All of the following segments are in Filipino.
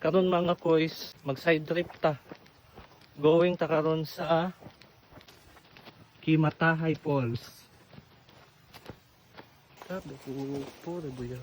Karon mga koys, mag side trip ta. Going ta karon sa Kimatahay Falls. Sabi ko, puro buya.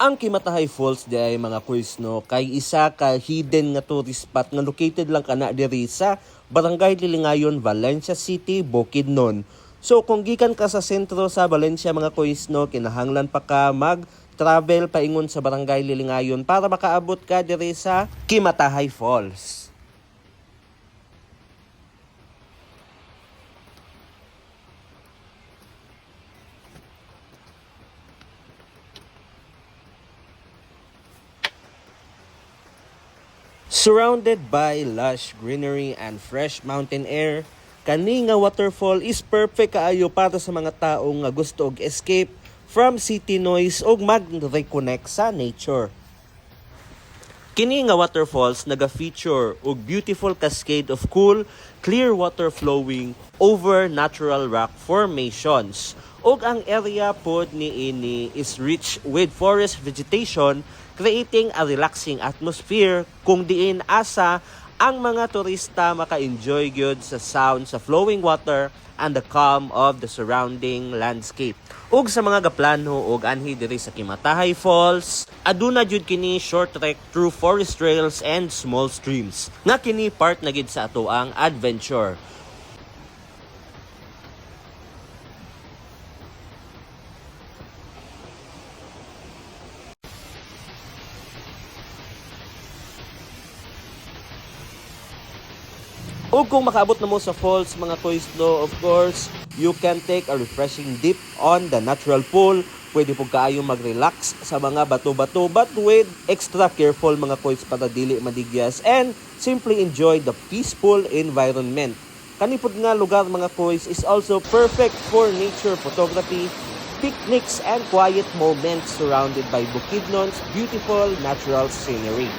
Ang Kimatahay Falls di ay mga koys no, kay isa ka hidden nga tourist spot nga located lang kana diri sa Barangay Lilingayon, Valencia City, Bukidnon. So kung gikan ka sa sentro sa Valencia mga koys no, kinahanglan pa ka mag-travel paingon sa Barangay Lilingayon para makaabot ka diri sa Kimatahay Falls. Surrounded by lush greenery and fresh mountain air, kani nga waterfall is perfect kaayo para sa mga tao nga gusto og escape from city noise ug mag-reconnect sa nature. Kini nga waterfalls naga-feature og beautiful cascade of cool, clear water flowing over natural rock formations. Ug ang area pod niini is rich with forest vegetation, creating a relaxing atmosphere kung diin asa ang mga turista maka-enjoy gyud sa sound sa flowing water and the calm of the surrounding landscape. Ug sa mga gaplano og anhi diri sa Kimatahay Falls, aduna jud kini short trek through forest trails and small streams. Nga kini part na gid sa ato ang adventure. O kung makaabot na mo sa falls mga toys no, of course, you can take a refreshing dip on the natural pool. Pwede po kaayo mag-relax sa mga bato-bato but with extra careful mga toys para dili madigyas and simply enjoy the peaceful environment. Kanipod nga lugar mga toys is also perfect for nature photography, picnics and quiet moments surrounded by Bukidnon's beautiful natural scenery.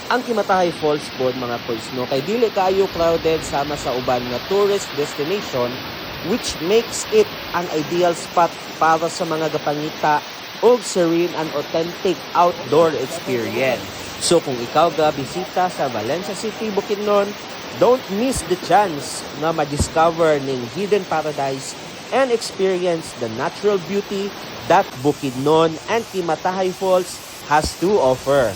Ang Kimatahay Falls pod mga koys no, kay dili kaayo crowded sama sa uban nga tourist destination, which makes it an ideal spot para sa mga gapangita og serene and authentic outdoor experience. So kung ikaw ga bisita sa Valencia City, Bukidnon, don't miss the chance na ma-discover ning hidden paradise and experience the natural beauty that Bukidnon and Kimatahay Falls has to offer.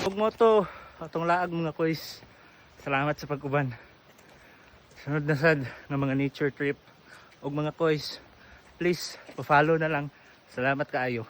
Ug mo to atong laag mga koys. Salamat sa pag-uban. Sunod na sad nga mga nature trip. Ug mga koys, please pa-follow na lang. Salamat kaayo.